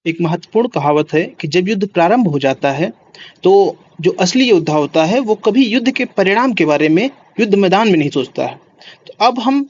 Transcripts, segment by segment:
एक महत्वपूर्ण कहावत है कि जब युद्ध प्रारंभ हो जाता है तो जो असली योद्धा होता है वो कभी युद्ध के परिणाम के बारे में युद्ध मैदान में नहीं सोचता है। तो अब हम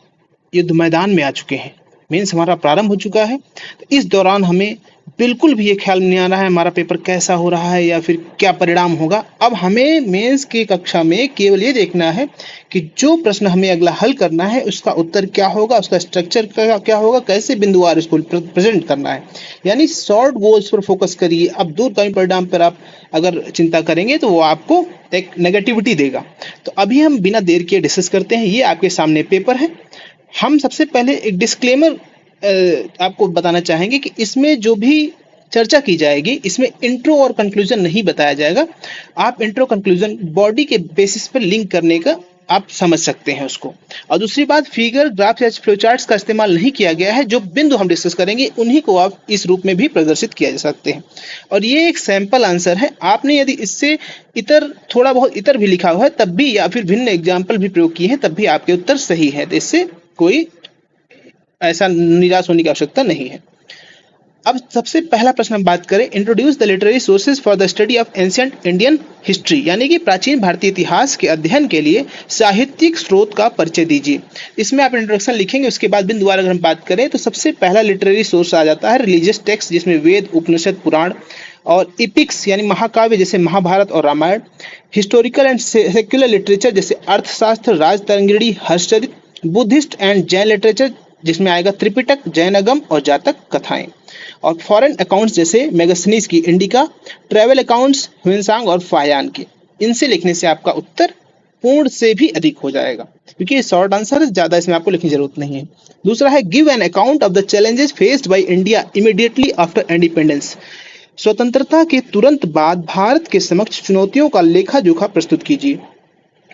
युद्ध मैदान में आ चुके हैं। मेंस हमारा प्रारंभ हो चुका है। तो इस दौरान हमें बिल्कुल भी ये ख्याल नहीं आ रहा है हमारा पेपर कैसा हो रहा है या फिर क्या परिणाम होगा। अब हमें मेंस की कक्षा में केवल ये देखना है कि जो प्रश्न हमें अगला हल करना है उसका उत्तर क्या होगा, उसका स्ट्रक्चर क्या होगा, कैसे बिंदुवार इसको प्रेजेंट करना है। यानी शॉर्ट गोल्स पर फोकस करिए। अब दूरगामी परिणाम पर आप अगर चिंता करेंगे तो वो आपको एक नेगेटिविटी देगा। तो अभी हम बिना देर किए डिस्कस करते हैं। ये आपके सामने पेपर है। हम सबसे पहले एक डिस्क्लेमर आपको बताना चाहेंगे कि इसमें जो भी चर्चा की जाएगी इसमें इंट्रो और कंक्लूजन नहीं बताया जाएगा। आप इंट्रो कंक्लूजन बॉडी के बेसिस पर लिंक करने का आप समझ सकते हैं उसको। और दूसरी बात, फिगर ग्राफ या फ्लो चार्ट्स का इस्तेमाल नहीं किया गया है। जो बिंदु हम डिस्कस करेंगे उन्हीं को आप इस रूप में भी प्रदर्शित किया जा सकते हैं। और ये एक सैंपल आंसर है। आपने यदि इससे इतर थोड़ा बहुत इतर भी लिखा हुआ है तब भी या फिर भिन्न एग्जाम्पल भी प्रयोग किए हैं तब भी आपके उत्तर सही है। तो इससे कोई ऐसा निराश होने की आवश्यकता नहीं है। अब सबसे पहला प्रश्न हम बात करें, introduce the literary sources for the study of ancient Indian history, यानी कि प्राचीन भारतीय इतिहास के अध्ययन के लिए साहित्यिक स्रोत का परिचय दीजिए। इसमें आप इंट्रोडक्शन लिखेंगे। उसके बाद बिंदुवार अगर हम बात करें तो सबसे पहला लिटरेरी सोर्स आ जाता है रिलीजियस टेक्स्ट, जिसमें वेद, उपनिषद, पुराण और इपिक्स यानी महाकाव्य जैसे महाभारत और Ramayana, historical and secular literature जैसे Arthashastra, Rajatarangini, Harshacharita, Buddhist and Jain literature जिसमें आएगा त्रिपिटक, जैनगम और जातक कथाएं, और फॉरेन अकाउंट्स जैसे मैगजीन्स की इंडिका, ट्रैवल अकाउंट्स ह्वेनसांग और फायान के। इनसे लिखने से आपका उत्तर पूर्ण से भी अधिक हो जाएगा, क्योंकि ये शॉर्ट आंसर है, ज्यादा इसमें आपको लिखने की जरूरत नहीं है। दूसरा है, give an account of the challenges faced by India immediately after independence. स्वतंत्रता के तुरंत बाद भारत के समक्ष चुनौतियों का लेखा जोखा प्रस्तुत कीजिए।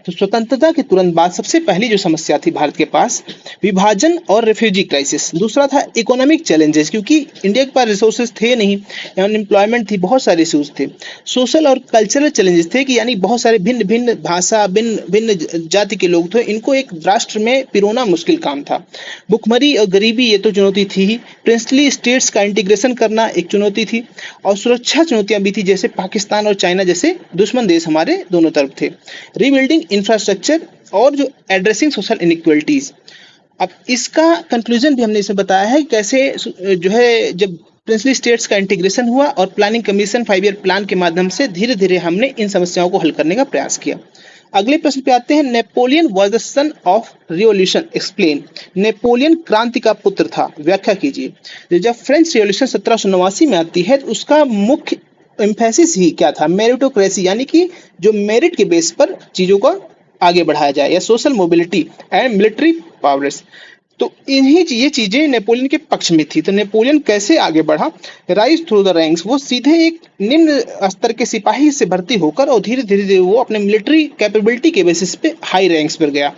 तो स्वतंत्रता के तुरंत बाद सबसे पहली जो समस्या थी भारत के पास, विभाजन और रेफ्यूजी क्राइसिस। दूसरा था इकोनॉमिक चैलेंजेस, क्योंकि इंडिया के पास रिसोर्सेज थे नहीं, अनएम्प्लॉयमेंट थी, बहुत सारे इश्यूज थे। सोशल और कल्चरल चैलेंजेस थे कि यानी बहुत सारे भिन्न भिन्न भाषा, भिन्न भिन्न जाति के लोग थे, इनको एक राष्ट्र में पिरोना मुश्किल काम था। भुखमरी और गरीबी ये तो चुनौती थी ही, प्रिंसली स्टेट्स का इंटीग्रेशन करना एक चुनौती थी, और सुरक्षा चुनौतियां भी थी, जैसे पाकिस्तान और चाइना जैसे दुश्मन देश हमारे दोनों तरफ थे। रीबिल्डिंग इंफ्रास्ट्रक्चर और जो एड्रेसिंग सोशल इनइक्वलिटीज। अब इसका कंक्लूजन भी हमने इसमें बताया है कैसे जो है जब प्रिंसली स्टेट्स का इंटीग्रेशन हुआ और प्लानिंग कमीशन 5 ईयर प्लान के माध्यम से धीरे धीरे हमने इन समस्याओं को हल करने का प्रयास किया। अगले प्रश्न पे आते हैं, Napoleon was the son of revolution, explain. Napoleon क्रांति का पुत्र था, व्याख्या कीजिए। जब फ्रेंच रिवॉल्यूशन 1789 में आती है तो उसका मुख्य एम्फेसिस ही क्या था, मेरिटोक्रेसी, यानी कि जो मेरिट के बेस पर चीजों को आगे बढ़ाया जाए, या social mobility and military powers. तो ये चीजें नेपोलियन के पक्ष में थी। तो नेपोलियन कैसे आगे बढ़ा, राइज थ्रू द रैंक्स, वो सीधे एक निम्न स्तर के सिपाही से भर्ती होकर और धीरे धीरे वो अपने मिलिट्री कैपेबिलिटी के बेसिस पे हाई रैंक्स पर गया।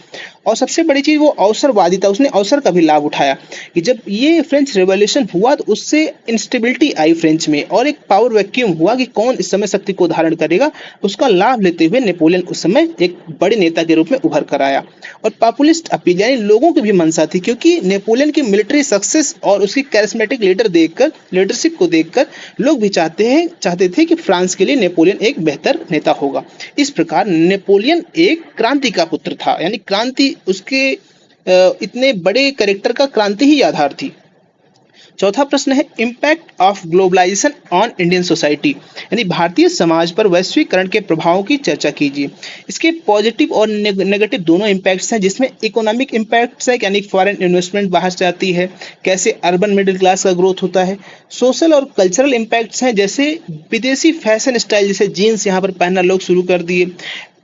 और सबसे बड़ी चीज वो अवसरवादी था, उसने अवसर का भी लाभ उठाया कि जब ये फ्रेंच रेवोल्यूशन हुआ तो उससे इंस्टेबिलिटी आई फ्रेंच में और एक पावर वैक्यूम हुआ कि कौन इस समय शक्ति को धारण करेगा। उसका लाभ लेते हुए नेपोलियन उस समय एक बड़े नेता के रूप में उभर कर आया। और पॉपुलिस्ट अपील, यानी लोगों की भी मंशा थी, क्योंकि नेपोलियन की मिलिट्री सक्सेस और उसकी कैरिस्मेटिक लीडरशिप को देखकर लोग भी चाहते थे कि फ्रांस के लिए नेपोलियन एक बेहतर नेता होगा। इस प्रकार नेपोलियन एक क्रांति का पुत्र था, यानी क्रांति उसके इतने बड़े कैरेक्टर का क्रांति ही आधार थी। चौथा प्रश्न है, impact of globalisation on Indian society, यानी भारतीय समाज पर वैश्वीकरण के प्रभावों की चर्चा कीजिए। इसके पॉजिटिव और नेगेटिव दोनों इम्पैक्ट्स हैं, जिसमें इकोनॉमिक इम्पैक्ट्स है, यानी फॉरेन इन्वेस्टमेंट बाहर से आती है, कैसे अर्बन मिडिल क्लास का ग्रोथ होता है। सोशल और कल्चरल इम्पैक्ट्स हैं, जैसे विदेशी फैशन स्टाइल, जैसे जीन्स यहाँ पर पहनना लोग शुरू कर दिए,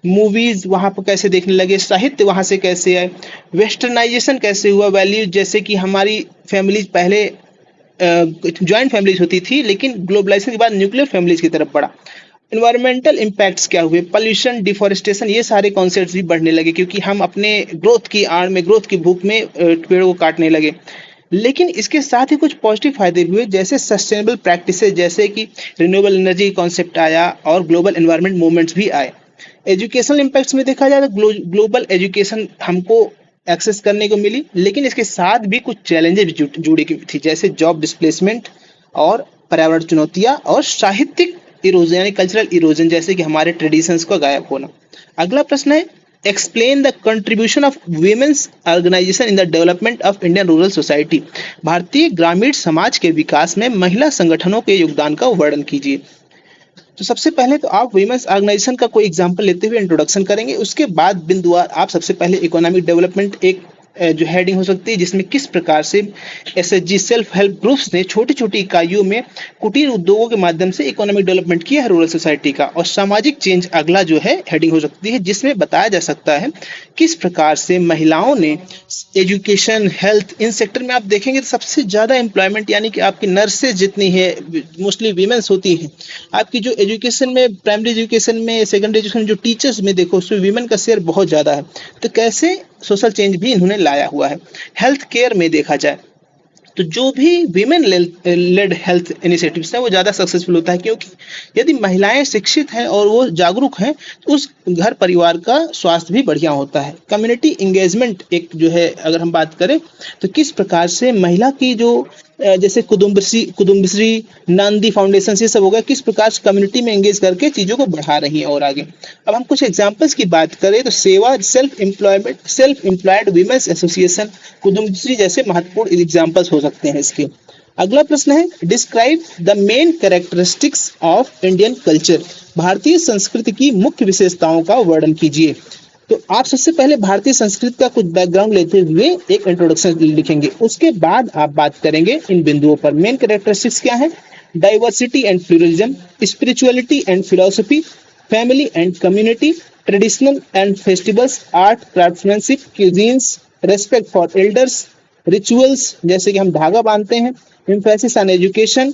मूवीज वहां पर कैसे देखने लगे, साहित्य वहां से कैसे आए, वेस्टर्नाइजेशन कैसे हुआ, वैल्यूज जैसे कि हमारी फैमिलीज पहले ज्वाइंट फैमिलीज होती थी लेकिन ग्लोबलाइजेशन के बाद न्यूक्लियर फैमिलीज की तरफ बढ़ा। इन्वायरमेंटल इम्पैक्ट्स क्या हुए, पॉल्यूशन, डिफोरेस्टेशन, ये सारे कॉन्सेप्ट्स भी बढ़ने लगे, क्योंकि हम अपने ग्रोथ की आड़ में, ग्रोथ की भूख में पेड़ों को काटने लगे। लेकिन इसके साथ ही कुछ पॉजिटिव फायदे भी हुए, जैसे सस्टेनेबल प्रैक्टिसेस, जैसे कि रिन्यूएबल एनर्जी कॉन्सेप्ट आया और ग्लोबल एनवायरमेंट मूवमेंट्स भी आए। एजुकेशनल इम्पैक्ट्स में देखा जाए तो ग्लोबल एजुकेशन हमको एक्सेस करने को मिली, लेकिन इसके साथ भी कुछ चैलेंजेस जुड़ी थी, जैसे जॉब डिस्प्लेसमेंट और पर्यावरण चुनौतियां और साहित्यिक इरोजन यानी कल्चरल इरोजन जैसे कि हमारे ट्रेडिशंस का गायब होना। अगला प्रश्न है, explain the contribution of women's organisation in the development of Indian rural society. भारतीय ग्रामीण समाज के विकास में महिला संगठनों के योगदान का वर्णन कीजिए। तो सबसे पहले तो आप वीमेंस ऑर्गेनाइजेशन का कोई एग्जांपल लेते हुए इंट्रोडक्शन करेंगे, उसके बाद बिंदुवार आप सबसे पहले इकोनॉमिक डेवलपमेंट एक जो हेडिंग हो सकती है जिसमें किस प्रकार से एसएचजी सेल्फ हेल्प ग्रुप्स ने छोटी छोटी इकाइयों में कुटीर उद्योगों के माध्यम से इकोनॉमिक डेवलपमेंट किया है रूरल सोसाइटी का। और सामाजिक चेंज अगला जो है हेडिंग हो सकती है जिसमें बताया जा सकता है किस प्रकार से महिलाओं ने एजुकेशन हेल्थ इन सेक्टर में आप देखेंगे तो सबसे ज्यादा एम्प्लॉयमेंट यानी कि आपकी नर्सेज जितनी है मोस्टली वीमेंस होती हैं। आपकी जो एजुकेशन में प्राइमरी एजुकेशन में सेकेंडरी एजुकेशन में जो टीचर्स में देखो उसमें वीमेन का शेयर बहुत ज्यादा है। तो कैसे सोशल चेंज भी इन्होंने लाया हुआ है। हेल्थ केयर में देखा जाए तो जो भी वीमेन लेड हेल्थ इनिशिएटिव्स हैं वो ज़्यादा सक्सेसफुल होता है, क्योंकि यदि महिलाएं शिक्षित हैं और वो जागरूक हैं तो उस घर परिवार का स्वास्थ्य भी बढ़िया होता है। कम्युनिटी इंगेजमेंट एक जो है अगर हम बात करें तो किस प्रकार से महिला की जो जैसे कुदुम्बश्री नांदी फाउंडेशन ये सब हो गया, किस प्रकार से कम्युनिटी में एंगेज करके चीज़ों को बढ़ा रही हैं और आगे। अब हम कुछ एग्जांपल्स की बात करें तो सेवा self employed women's association Kudumbashree जैसे महत्वपूर्ण एग्जांपल्स हो सकते हैं इसके। अगला प्रश्न है, describe the main characteristics of Indian culture. भारतीय संस्कृति की मुख्य विशेषताओं का वर्णन कीजिए। तो आप सबसे पहले भारतीय संस्कृति का कुछ बैकग्राउंड लेते हुए एक इंट्रोडक्शन लिखेंगे, उसके बाद आप बात करेंगे इन बिंदुओं पर। मेन कैरेक्टरिस्टिक्स क्या है? Diversity and pluralism, spirituality and philosophy, family and community, traditional and festivals, art craftsmanship, cuisines, respect for elders, rituals जैसे कि हम धागा बांधते हैं, एम्फेसिस ऑन एजुकेशन।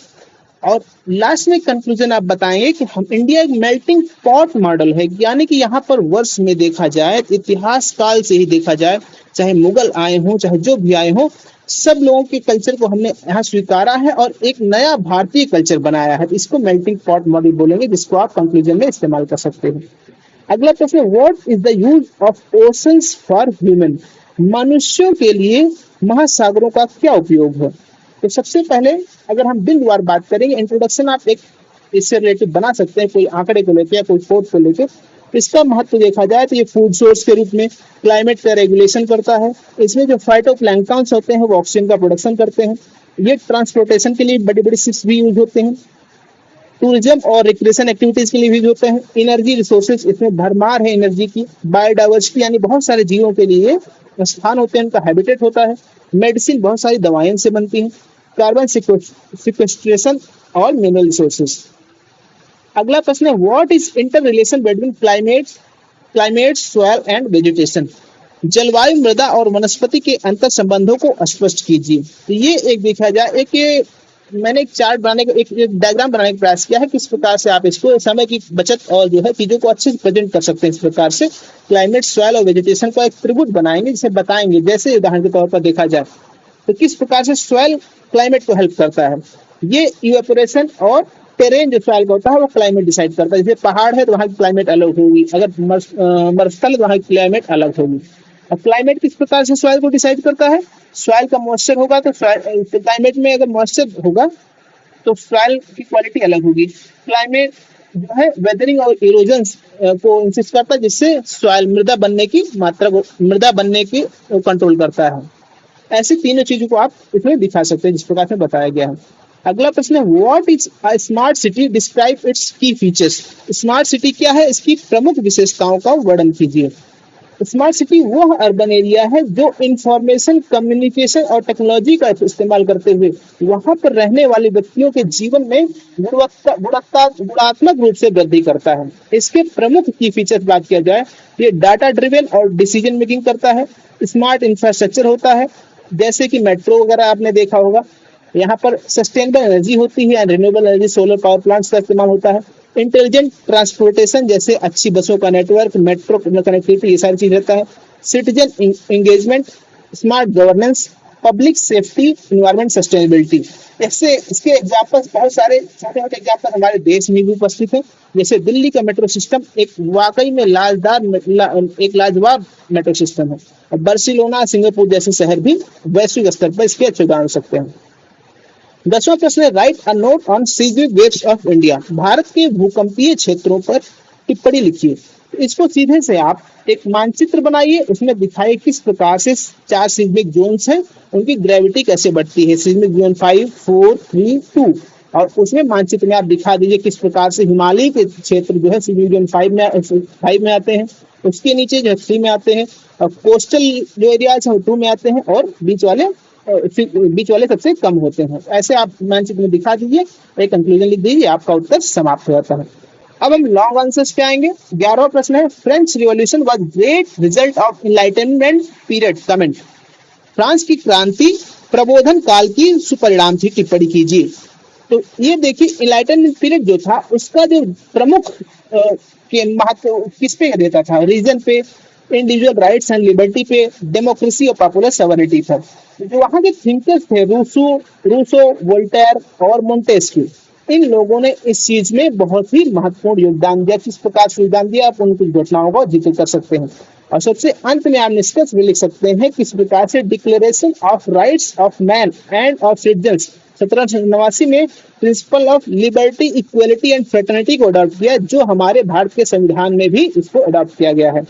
और लास्ट में कंक्लूजन आप बताएंगे कि हम इंडिया एक मेल्टिंग पॉट मॉडल है, यानी कि यहाँ पर वर्ष में देखा जाए इतिहास काल से ही देखा जाए, चाहे मुगल आए हों चाहे जो भी आए हों, सब लोगों के कल्चर को हमने यहाँ स्वीकारा है और एक नया भारतीय कल्चर बनाया है। इसको मेल्टिंग पॉट मॉडल बोलेंगे, जिसको आप कंक्लूजन में इस्तेमाल कर सकते हैं। अगला प्रश्न, what is the use of oceans for human. मनुष्यों के लिए महासागरों का क्या उपयोग है? तो सबसे पहले अगर हम बिंदुवार बात करेंगे, इंट्रोडक्शन आप एक इससे रिलेटेड बना सकते हैं, कोई आंकड़े को लेकर या कोई फोर्थ को लेकर। इसका महत्व देखा जाए तो ये फूड सोर्स के रूप में क्लाइमेट का रेगुलेशन करता है। इसमें जो फाइटोप्लैंक्टन्स होते हैं वो ऑक्सीजन का प्रोडक्शन करते हैं। ये ट्रांसपोर्टेशन के लिए बड़ी बड़ी शिप्स भी यूज होते हैं। टूरिज्म और रिक्रिएशन एक्टिविटीज के लिए भी होते हैं। एनर्जी रिसोर्सेज, इसमें भरमार है एनर्जी की। बायोडाइवर्सिटी यानी बहुत सारे जीवों के लिए स्थान होते हैं, उनका हैबिटेट होता है। मेडिसिन, बहुत सारी दवाएं से बनती हैं। कार्बन सिक्वेस्ट्रेशन और मिनरल रिसोर्सेज। अगला प्रश्न है, what is inter relation between climate soil and vegetation. जलवायु, मृदा और वनस्पति के अंतर संबंधों को स्पष्ट कीजिए। तो ये एक देखा जाए, एक मैंने एक चार्ट बनाने का एक डायग्राम बनाने का प्रयास किया है, किस प्रकार से आप इसको समय की बचत और जो है चीजों को अच्छे से प्रेजेंट कर सकते हैं। इस प्रकार से क्लाइमेट सॉइल और वेजिटेशन का एक त्रिभुज बनाएंगे, जिसे बताएंगे। जैसे उदाहरण के तौर पर देखा जाए तो किस प्रकार से सॉइल क्लाइमेट को हेल्प करता है। ये इवेपोरेशन और टेरेन जो सॉइल का होता है वो क्लाइमेट डिसाइड करता है। जैसे पहाड़ है तो वहाँ की क्लाइमेट अलग होगी, अगर मरुस्थल है तो वहाँ की क्लाइमेट अलग होगी। और क्लाइमेट किस प्रकार से सॉइल को डिसाइड करता है? सॉइल का मॉइस्चर होगा तो क्लाइमेट में अगर मॉइस्चर होगा तो सॉइल की क्वालिटी अलग होगी। क्लाइमेट जो है वेदरिंग और इरोजन को इंसिस्ट करता है, जिससे सॉइल मृदा बनने की मात्रा को कंट्रोल करता है। ऐसी तीनों चीजों को आप इसमें दिखा सकते हैं जिस प्रकार से बताया गया है। अगला प्रश्न है, what is a smart city, describe its key features. Smart city क्या है, इसकी प्रमुख विशेषताओं का वर्णन कीजिए। स्मार्ट सिटी वह अर्बन एरिया है जो इंफॉर्मेशन कम्युनिकेशन और टेक्नोलॉजी का इस्तेमाल करते हुए वहां पर रहने वाले व्यक्तियों के जीवन में गुणात्मक रूप से वृद्धि करता है। इसके प्रमुख की फीचर्स बात किया जाए, ये डाटा ड्रिवन और डिसीजन मेकिंग करता है। स्मार्ट इंफ्रास्ट्रक्चर होता है, जैसे कि मेट्रो वगैरह आपने देखा होगा। यहाँ पर सस्टेनेबल एनर्जी होती है, renewable energy, solar power plants का इस्तेमाल होता है। इंटेलिजेंट ट्रांसपोर्टेशन, जैसे अच्छी बसों का नेटवर्क, मेट्रो कनेक्टिविटी, ये सारी चीज रहता है। Citizen engagement, smart governance, public safety, environment sustainability. ऐसे इसके एग्जाम्पल्स बहुत सारे छोटे छोटे एग्जाम्पल हमारे देश में भी उपस्थित है। जैसे दिल्ली का मेट्रो सिस्टम एक वाकई में एक लाजवाब मेट्रो सिस्टम है। और बार्सिलोना, सिंगापुर जैसे शहर भी वैश्विक स्तर पर इसके अच्छे उदाहरण हो सकते हैं। 10वां प्रश्न है right a note on seismic waves of India. Bharat के भूकंपीय क्षेत्रों पर टिप्पणी लिखिए। इसको सीधे से आप एक मानचित्र बनाइए, उसमें दिखाइए किस प्रकार से 4 सीज्मिक जोन्स हैं, उनकी ग्रेविटी कैसे बढ़ती है, सीज्मिक जोन 5, 4, 3, 2, और उसमें मानचित्र में आप दिखा दीजिए किस प्रकार से हिमालय के क्षेत्र जो है सीज्मिक जोन 5 में आते हैं, उसके नीचे जो 3 में आते हैं, और कोस्टल जो एरियाज है 2 में आते हैं, और बीच वाले सबसे कम होते हैं। ऐसे आप मानचित्र में दिखा दीजिए, एक कंक्लूजन लिख दीजिए, आपका उत्तर समाप्त हो जाता है। अब हम लॉन्ग आंसर्स पे आएंगे। 11वां प्रश्न है French revolution was great result of enlightenment period, comment. France की क्रांति प्रबोधन काल की सुपरिणाम थी, टिप्पणी कीजिए। तो ये देखिए इनलाइटनमेंट पीरियड जो था उसका जो प्रमुख के महत्व किस पे देता था, रीजन पे, इंडिविजुअल राइट्स एंड लिबर्टी पे, डेमोक्रेसी और पॉपुलर सवर्निटी पर। जो वहां के थिंकर्स थे रूसो, वोल्टेयर और मोंटेस्क्यू, इन लोगों ने इस चीज में बहुत ही महत्वपूर्ण योगदान दिया। किस प्रकार से योगदान दिया आप उन कुछ घटनाओं का जिक्र कर सकते हैं, और सबसे अंत में आप निष्कर्ष भी लिख सकते हैं किस प्रकार से declaration of rights of man end of citizens 1789 में principle of liberty, equality and fraternity को अडॉप्ट किया, जो हमारे भारत के संविधान में भी इसको अडॉप्ट किया गया है।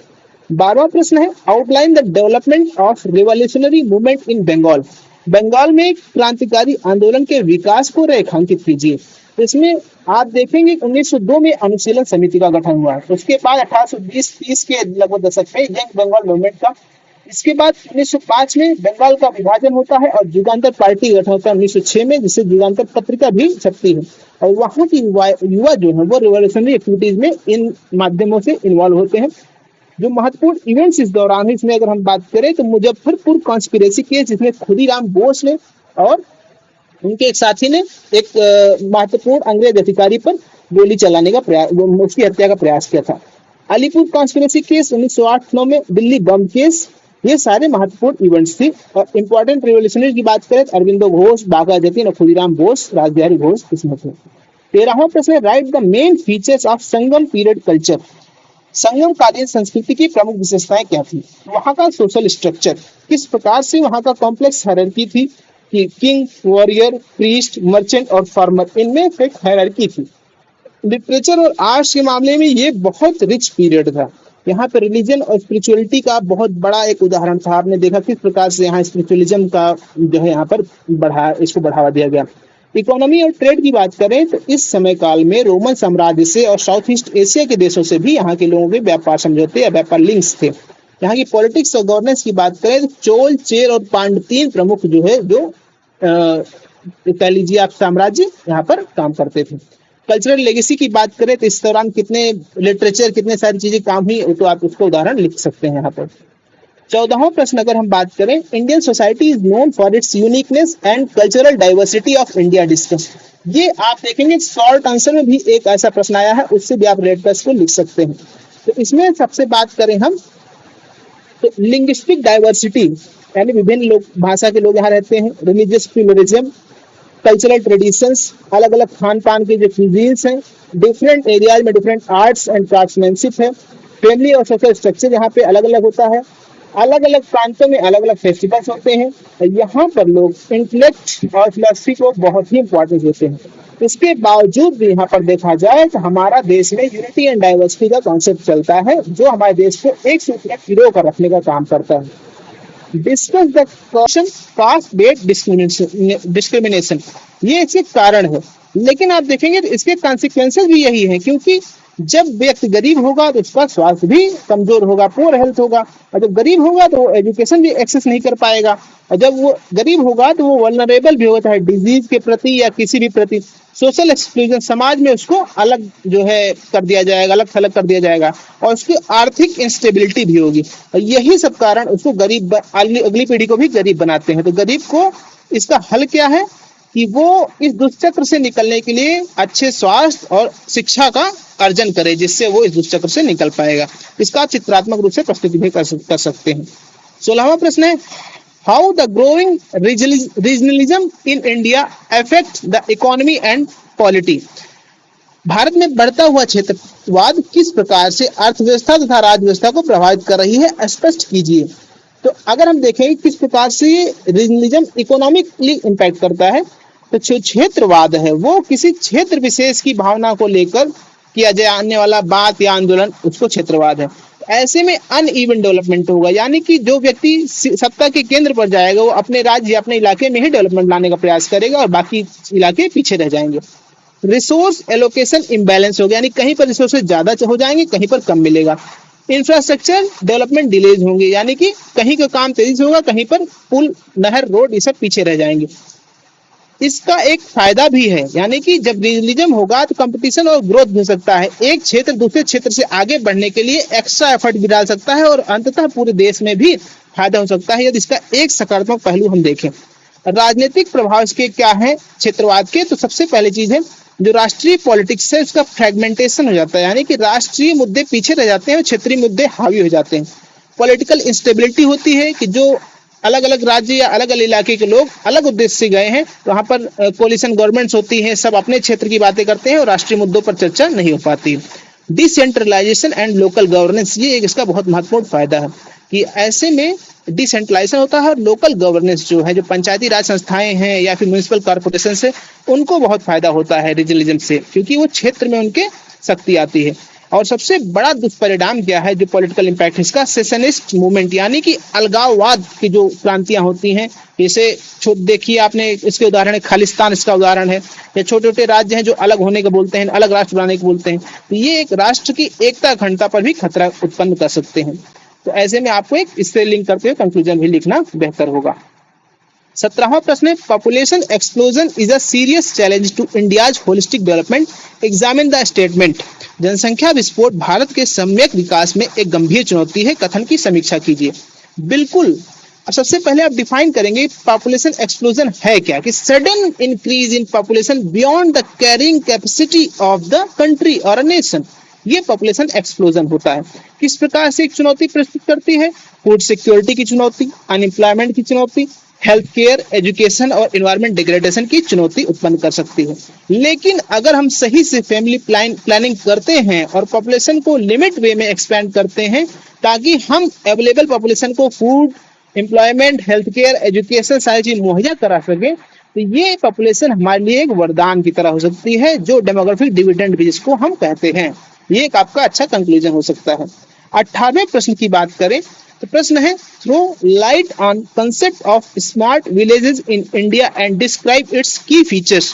12वां प्रश्न है outline the development of revolutionary movement in Bengal. Bengal में क्रांतिकारी आंदोलन के विकास को रेखांकित कीजिए। इसमें आप देखेंगे 1902 में अनुशीलन समिति का गठन हुआ, उसके बाद 1820-30 के लगभग दशक में यंग बंगाल मूवमेंट का, इसके बाद 1905 में बंगाल का विभाजन होता है और युगांतर पार्टी गठन होता है 1906 में, जिससे युगांतर पत्रिका भी छपती है, और वहां की युवा जो है वो रिवॉल्यूशनरी एक्टिविटीज में इन माध्यमों से इन्वॉल्व होते हैं। जो महत्वपूर्ण इवेंट्स इस दौरान है, इसमें अगर हम बात करें तो मुजफ्फरपुर कॉन्स्पिरेसी केस, जिसमें खुदीराम बोस ने और उनके एक साथी ने एक महत्वपूर्ण अंग्रेज अधिकारी पर गोली चलाने का प्रयास, उसकी हत्या का प्रयास किया था। अलीपुर कॉन्स्पिरेसी केस 1908-9 में, दिल्ली बम केस, ये सारे महत्वपूर्ण इवेंट्स थे। और इंपॉर्टेंट रिवॉल्यूशनरी की बात करें तो अरविंदो घोष, बाघा जतीन और खुदीराम बोस, रासबिहारी घोष इसमें थे। 13वां प्रश्न, write the main features of Sangam period culture. संगमकालीन संस्कृति की प्रमुख विशेषताएं क्या थी, वहां का सोशल स्ट्रक्चर, किस प्रकार से वहां का कॉम्प्लेक्स हायरार्की थी कि किंग, वॉरियर, प्रीस्ट, मर्चेंट और फार्मर, इनमें एक हायरार्की थी। लिटरेचर और आर्ट्स के मामले में ये बहुत रिच पीरियड था। यहाँ पे रिलीजन और स्पिरिचुअलिटी का बहुत बड़ा एक उदाहरण था। आपने देखा किस प्रकार से यहाँ स्पिरिचुअलिज्म का जो है यहाँ पर इसको बढ़ावा दिया गया। इकोनॉमी और ट्रेड की बात करें तो इस समय काल में रोमन साम्राज्य से और साउथ ईस्ट एशिया के देशों से भी यहाँ के लोगों के व्यापार समझौते या व्यापार लिंक्स थे। यहाँ की पॉलिटिक्स और गवर्नेंस की बात करें तो चोल, चेर और पांड्य 3 प्रमुख जो है जो कह लीजिए आप साम्राज्य यहाँ पर काम करते थे। कल्चरल लेगेसी की बात करें तो इस दौरान कितने लिटरेचर, कितने सारी चीजें काम हुई, तो आप उसको उदाहरण लिख सकते हैं यहाँ पर। 14वां प्रश्न अगर हम बात करें, Indian society is known for its uniqueness and cultural diversity of India, discuss. ये आप देखेंगे शॉर्ट आंसर में भी एक ऐसा प्रश्न आया है, उससे भी आप रेड प्लस को लिख सकते हैं। तो इसमें सबसे बात करें हम तो लिंग्विस्टिक डाइवर्सिटी, यानी विभिन्न लोग, भाषा के लोग यहाँ रहते हैं, रिलीजियस प्लूरलिज्म, कल्चरल ट्रेडिशंस, अलग अलग खान पान के जो क्यूजीन्स हैं, डिफरेंट एरियाज में डिफरेंट आर्ट्स एंड क्राफ्ट्समैनशिप है, फैमिली और सोशल स्ट्रक्चर यहाँ पे अलग अलग होता है, अलग अलग प्रांतों में अलग अलग फेस्टिवल्स होते हैं, और यहाँ पर लोग इंटेलेक्ट और फिलोसफी को बहुत ही इंपॉर्टेंस देते हैं। इसके बावजूद भी यहाँ पर देखा जाए तो हमारा देश में यूनिटी एंड डाइवर्सिटी का कॉन्सेप्ट चलता है, जो हमारे देश को एक सूत्र गिरोह कर रखने का काम करता है। Discuss the question caste based discrimination, ये इसके कारण है, लेकिन आप देखेंगे तो इसके कॉन्सिक्वेंसेस भी यही है, क्योंकि जब व्यक्ति गरीब होगा तो उसका स्वास्थ्य भी कमजोर होगा, पुअर हेल्थ होगा, और जब गरीब होगा तो वो एजुकेशन भी एक्सेस नहीं कर पाएगा, और जब वो गरीब होगा तो वो वल्नरेबल भी होता है डिजीज के प्रति या किसी भी प्रति। सोशल एक्सक्लूजन, समाज में उसको अलग जो है कर दिया जाएगा, अलग थलग कर दिया जाएगा, और उसकी आर्थिक इंस्टेबिलिटी भी होगी, और यही सब कारण उसको गरीब, अगली पीढ़ी को भी गरीब बनाते हैं। तो गरीब को इसका हल क्या है कि वो इस दुष्चक्र से निकलने के लिए अच्छे स्वास्थ्य और शिक्षा का अर्जन करे, जिससे वो इस दुष्चक्र से निकल पाएगा। इसका आप चित्रात्मक रूप से प्रस्तुति भी कर सकते हैं। 16वां प्रश्न है, how the growing regionalism in India affect the economy and polity. Bharat में बढ़ता हुआ क्षेत्रवाद किस प्रकार से अर्थव्यवस्था तथा राजव्यवस्था को प्रभावित कर रही है, स्पष्ट कीजिए। तो अगर हम देखें किस प्रकार से रीजनलिज्म इकोनॉमिकली इम्पैक्ट करता है, तो जो क्षेत्रवाद है वो किसी क्षेत्र विशेष की भावना को लेकर किया जाने वाला बात या आंदोलन, उसको क्षेत्रवाद है। ऐसे में अनइवन डेवलपमेंट होगा, यानी कि जो व्यक्ति सत्ता के केंद्र पर जाएगा वो अपने राज्य या अपने इलाके में ही डेवलपमेंट लाने का प्रयास करेगा और बाकी इलाके पीछे रह जाएंगे। रिसोर्स एलोकेशन इम्बैलेंस होगा, यानी कहीं पर रिसोर्सेज ज्यादा हो जाएंगे, कहीं पर कम मिलेगा। इंफ्रास्ट्रक्चर डेवलपमेंट डिलेज होंगे, यानी कि कहीं का काम तेजी से होगा, कहीं पर पुल, नहर, रोड ये सब पीछे रह जाएंगे। इसका एक फायदा भी है, यानी कि जब रीजनलिज्म होगा तो कंपटीशन और ग्रोथ भी हो सकता है। एक क्षेत्र दूसरे क्षेत्र से आगे बढ़ने के लिए एक्स्ट्रा एफर्ट भी डाल सकता है और अंततः पूरे देश में भी फायदा हो सकता है यदि इसका एक सकारात्मक पहलू हम देखें। राजनीतिक प्रभाव इसके क्या है क्षेत्रवाद के? तो सबसे पहली चीज है जो राष्ट्रीय पॉलिटिक्स है उसका फ्रेगमेंटेशन हो जाता है, यानी कि राष्ट्रीय मुद्दे पीछे रह जाते हैं और क्षेत्रीय मुद्दे हावी हो जाते हैं। पॉलिटिकल इंस्टेबिलिटी होती है कि जो अलग अलग राज्य या अलग अलग इलाके के लोग अलग उद्देश्य से गए हैं, वहां पर कोलिशन गवर्नमेंट्स होती हैं, सब अपने क्षेत्र की बातें करते हैं और राष्ट्रीय मुद्दों पर चर्चा नहीं हो पाती। डिसेंट्रलाइजेशन एंड लोकल गवर्नेंस, ये एक इसका बहुत महत्वपूर्ण फायदा है कि ऐसे में डिसेंट्रलाइजेशन होता है और लोकल गवर्नेंस जो है, जो पंचायती राज संस्थाएं हैं या फिर म्यूनिसिपल कॉर्पोरेशन से, उनको बहुत फायदा होता है रीजनलिज्म से, क्योंकि वो क्षेत्र में उनके शक्ति आती है। और सबसे बड़ा दुष्परिणाम क्या है जो पॉलिटिकल इंपैक्ट इसका? सेशनिस्ट मूवमेंट, यानी कि अलगाववाद की जो क्रांतियां होती हैं, जैसे देखिए आपने इसके उदाहरण है, खालिस्तान इसका उदाहरण है, या छोटे छोटे राज्य हैं जो अलग होने का बोलते हैं, अलग राष्ट्र बनाने को बोलते हैं, तो ये एक राष्ट्र की एकता अखंडता पर भी खतरा उत्पन्न कर सकते हैं। तो ऐसे में आपको एक इससे लिंक करते हुए कंक्लूजन भी लिखना बेहतर होगा। 17वां प्रश्न है, population explosion is a serious challenge to India's holistic development, examine the statement. जनसंख्या विस्फोट भारत के सम्यक विकास में एक गंभीर चुनौती है, कथन की समीक्षा कीजिए। बिल्कुल, सबसे पहले आप डिफाइन करेंगे पॉपुलेशन एक्सप्लोजन है क्या, कि sudden increase in population beyond the carrying capacity of the country और अ नेशन, ये पॉपुलेशन एक्सप्लोजन होता है। किस प्रकार से एक चुनौती प्रस्तुत करती है? फूड सिक्योरिटी की चुनौती, अनएम्प्लॉयमेंट की चुनौती, हेल्थ केयर, एजुकेशन और एनवायरमेंट डिग्रेडेशन की चुनौती उत्पन्न कर सकती है। लेकिन अगर हम सही से फैमिली प्लानिंग करते हैं और पॉपुलेशन को लिमिट वे में एक्सपेंड करते हैं ताकि हम अवेलेबल पॉपुलेशन को food, employment, health care, education सारी चीज मुहैया करा सके, तो ये पॉपुलेशन हमारे लिए एक वरदान की तरह हो सकती है, जो डेमोग्राफिक डिविडेंड भी जिसको हम कहते हैं। ये एक आपका अच्छा कंक्लूजन हो सकता है। 18वें प्रश्न की बात करें तो प्रश्न है, throw light on concept of smart villages in India and describe its key features.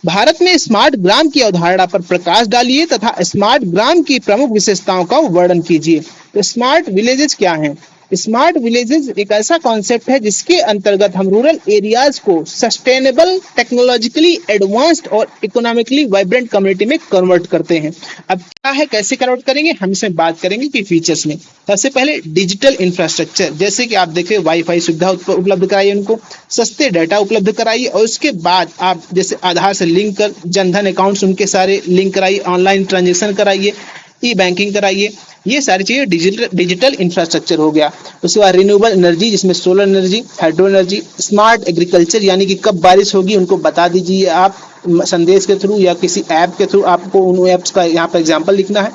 भारत में स्मार्ट ग्राम की अवधारणा पर प्रकाश डालिए तथा स्मार्ट ग्राम की प्रमुख विशेषताओं का वर्णन कीजिए। तो स्मार्ट विलेजेस क्या हैं? स्मार्ट विलेजेस एक ऐसा कॉन्सेप्ट है जिसके अंतर्गत हम रूरल एरियाज को सस्टेनेबल, टेक्नोलॉजिकली एडवांस्ड और इकोनॉमिकली वाइब्रेंट कम्युनिटी में कन्वर्ट करते हैं। अब क्या है, कैसे कन्वर्ट करेंगे, हम इसमें बात करेंगे कि फीचर्स में। सबसे पहले डिजिटल इंफ्रास्ट्रक्चर, जैसे कि आप देखें वाईफाई सुविधा उपलब्ध कराइए, उनको सस्ते डाटा उपलब्ध कराइए, और उसके बाद आप जैसे आधार से लिंक कर जनधन अकाउंट्स उनके सारे लिंक कराइए, ऑनलाइन ट्रांजेक्शन कराइए, ई बैंकिंग कराइए। ये सारी चीजें डिजिटल इंफ्रास्ट्रक्चर हो गया। उसके बाद रिन्यूएबल एनर्जी, जिसमें solar energy, hydro energy, smart agriculture, यानी कि कब बारिश होगी उनको बता दीजिए आप संदेश के थ्रू या किसी ऐप के थ्रू, आपको उन ऐप्स का यहाँ पर एग्जाम्पल लिखना है।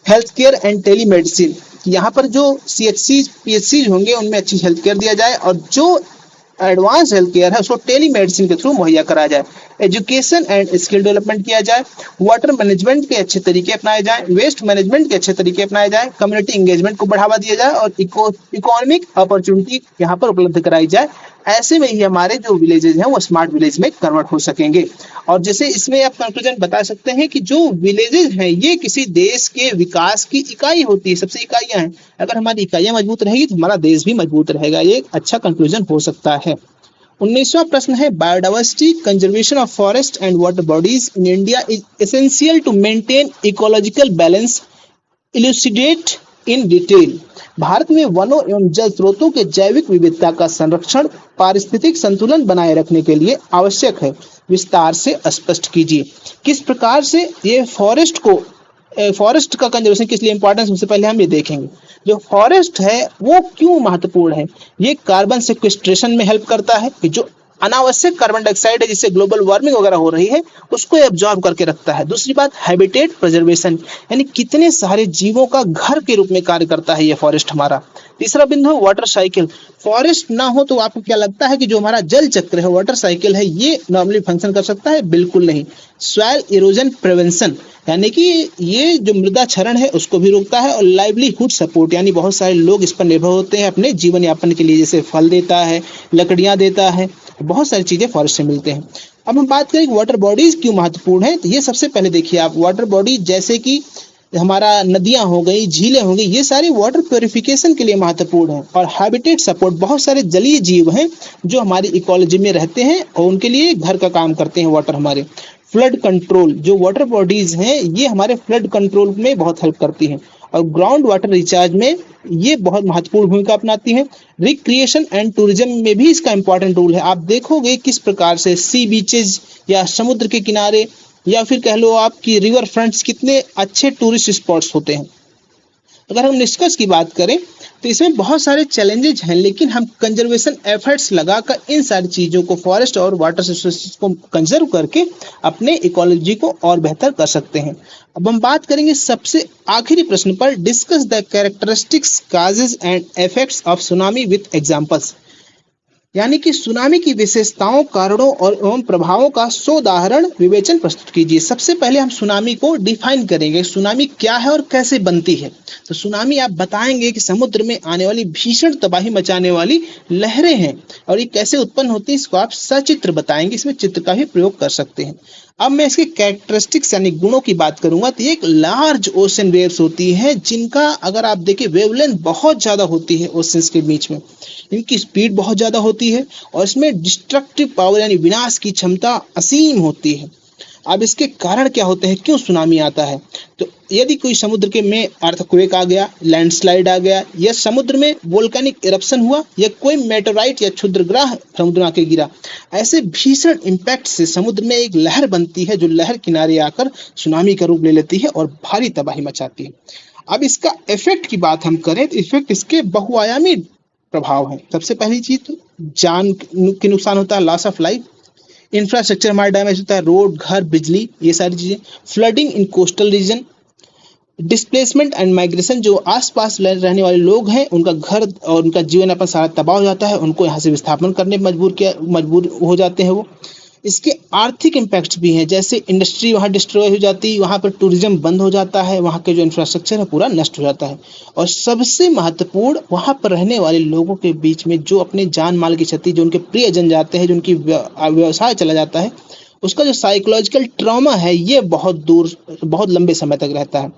Health care and telemedicine, यहाँ पर जो CHC PHC होंगे उनमें अच्छी हेल्थ केयर दिया जाए और जो एडवांस हेल्थ केयर है उसको टेली मेडिसिन के थ्रू मुहैया कराया जाए। एजुकेशन एंड स्किल डेवलपमेंट किया जाए, वाटर मैनेजमेंट के अच्छे तरीके अपनाए जाए, वेस्ट मैनेजमेंट के अच्छे तरीके अपनाए जाए, कम्युनिटी एंगेजमेंट को बढ़ावा दिया जाए और इकोनॉमिक अपॉर्चुनिटी यहाँ पर उपलब्ध कराई जाए। ऐसे में ही हमारे जो विलेजेस हैं वो स्मार्ट विलेज में कन्वर्ट हो सकेंगे। और जैसे इसमें आप कंक्लूजन बता सकते हैं कि जो विलेजेस हैं ये किसी देश के विकास की इकाई होती है, सबसे इकाइयां हैं। अगर हमारी इकाइयां मजबूत रहेगी तो हमारा देश भी मजबूत रहेगा। ये एक अच्छा कंक्लूजन हो सकता है। 19वां प्रश्न है, biodiversity conservation of forest and water bodies in India is essential to maintain ecological balance, elucidate in detail. Bharat में वनों एवं जल स्रोतों के जैविक विविधता का संरक्षण पारिस्थितिक संतुलन बनाए रखने के लिए आवश्यक है, विस्तार से स्पष्ट कीजिए। किस प्रकार से ये फॉरेस्ट का कंजर्वेशन किस लिए इंपॉर्टेंस, सबसे पहले हम ये देखेंगे। जो फॉरेस्ट है वो क्यों महत्वपूर्ण है? ये कार्बन सिक्वेस्ट्रेशन में हेल्प करता है कि जो अनावश्यक कार्बन डाइऑक्साइड है जिससे ग्लोबल वार्मिंग वगैरह हो रही है उसको एब्जॉर्ब करके रखता है। दूसरी बात, हैबिटेट प्रिजर्वेशन, यानी कितने सारे जीवों का घर के रूप में कार्य करता है ये फॉरेस्ट हमारा। तीसरा बिंदु है वाटर साइकिल। फॉरेस्ट ना हो तो आपको क्या लगता है कि जो हमारा जल चक्र है, वाटर साइकिल है, ये नॉर्मली फंक्शन कर सकता है? बिल्कुल नहीं। सॉइल इरोजन प्रिवेंशन, यानी कि ये जो मृदा क्षरण है उसको भी रोकता है। और लाइवलीहुड सपोर्ट, यानी बहुत सारे लोग इस पर निर्भर होते हैं अपने जीवन यापन के लिए, जैसे फल देता है, लकड़ियां देता है, बहुत सारी चीजें फॉरेस्ट से मिलते हैं। अब हम बात करें वाटर बॉडीज क्यों महत्वपूर्ण है, तो ये सबसे पहले देखिए आप, वाटर बॉडी जैसे कि हमारा नदियां हो गई, झीलें हो गई, ये सारी वाटर प्योरिफिकेशन के लिए महत्वपूर्ण है। और हैबिटेट सपोर्ट, बहुत सारे जलीय जीव हैं जो हमारी इकोलॉजी में रहते हैं और उनके लिए घर का काम करते हैं वाटर हमारे। फ्लड कंट्रोल, जो वाटर बॉडीज हैं ये हमारे फ्लड कंट्रोल में बहुत हेल्प करती हैं। और ग्राउंड वाटर रिचार्ज में ये बहुत महत्वपूर्ण भूमिका अपनाती है। रिक्रिएशन एंड टूरिज्म में भी इसका इंपॉर्टेंट रोल है। आप देखोगे किस प्रकार से सी बीचेज या समुद्र के किनारे या फिर कह लो आपकी रिवर फ्रंट्स कितने अच्छे टूरिस्ट स्पॉट्स होते हैं। अगर हम निष्कर्ष की बात करें तो इसमें बहुत सारे चैलेंजेस हैं, लेकिन हम कंजर्वेशन एफर्ट्स लगाकर इन सारी चीज़ों को, फॉरेस्ट और वाटर रिसोर्सेज को कंजर्व करके अपने इकोलॉजी को और बेहतर कर सकते हैं। अब हम बात करेंगे सबसे आखिरी प्रश्न पर, discuss the characteristics, causes and effects of tsunami with examples, यानी कि सुनामी की विशेषताओं, कारणों और एवं प्रभावों का सोदाहरण विवेचन प्रस्तुत कीजिए। सबसे पहले हम सुनामी को डिफाइन करेंगे, सुनामी क्या है और कैसे बनती है। तो सुनामी आप बताएंगे कि समुद्र में आने वाली भीषण तबाही मचाने वाली लहरें हैं, और ये कैसे उत्पन्न होती है इसको आप सचित्र बताएंगे, इसमें चित्र का भी प्रयोग कर सकते हैं। अब मैं इसके कैरेक्टरिस्टिक्स यानी गुणों की बात करूंगा, तो एक लार्ज ओशन वेव्स होती है जिनका अगर आप देखें वेवलेंथ बहुत ज्यादा होती है ओशंस के बीच में, इनकी स्पीड बहुत ज्यादा होती है और इसमें डिस्ट्रक्टिव पावर यानी विनाश की क्षमता असीम होती है। अब इसके कारण क्या होते हैं, क्यों सुनामी आता है? तो यदि कोई समुद्र के में अर्थक्वेक आ गया, लैंडस्लाइड आ गया, या समुद्र में वोल्केनिक इरप्शन हुआ, या कोई मेटेराइट या क्षुद्रग्रह समुद्र में आके गिरा, ऐसे भीषण इम्पैक्ट से समुद्र में एक लहर बनती है जो लहर किनारे आकर सुनामी का रूप ले लेती है और भारी तबाही मचाती है। अब इसका इफेक्ट की बात हम करें तो इफेक्ट इसके बहुआयामी प्रभाव है। सबसे पहली चीज तो जान के नुकसान होता है, लॉस ऑफ लाइफ। इंफ्रास्ट्रक्चर हमारा डैमेज होता है, रोड, घर, बिजली, ये सारी चीजें। Flooding in coastal region, displacement and migration, जो आसपास रहने वाले लोग हैं उनका घर और उनका जीवन यापन सारा तबाह हो जाता है, उनको यहाँ से विस्थापन करने मजबूर हो जाते हैं वो। इसके आर्थिक इम्पैक्ट्स भी हैं, जैसे इंडस्ट्री वहाँ डिस्ट्रॉय हो जाती है, वहाँ पर टूरिज्म बंद हो जाता है, वहाँ के जो इंफ्रास्ट्रक्चर है पूरा नष्ट हो जाता है। और सबसे महत्वपूर्ण, वहाँ पर रहने वाले लोगों के बीच में जो अपने जान माल की क्षति, जो उनके प्रियजन जाते हैं, जो उनकी व्यवसाय चला जाता है, उसका जो साइकोलॉजिकल ट्रॉमा है ये बहुत लंबे समय तक रहता है।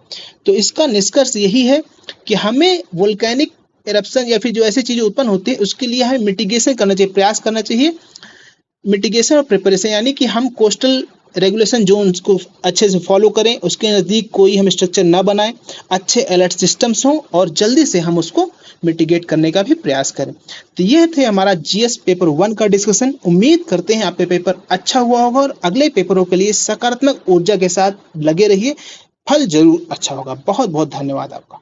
तो इसका निष्कर्ष यही है कि हमें वोल्केनिक एरप्शन या फिर जो ऐसी चीजें उत्पन्न होती है उसके लिए हमें मिटिगेशन करना चाहिए, प्रयास करना चाहिए। मिटिगेशन और प्रिपरेशन, यानी कि हम कोस्टल रेगुलेशन जोन्स को अच्छे से फॉलो करें, उसके नज़दीक कोई हम स्ट्रक्चर ना बनाएं, अच्छे अलर्ट सिस्टम्स हों और जल्दी से हम उसको मिटिगेट करने का भी प्रयास करें। तो ये थे हमारा जीएस पेपर 1 का डिस्कशन। उम्मीद करते हैं आपके पेपर अच्छा हुआ होगा और अगले पेपरों के लिए सकारात्मक ऊर्जा के साथ लगे रहिए, फल जरूर अच्छा होगा। बहुत बहुत धन्यवाद आपका।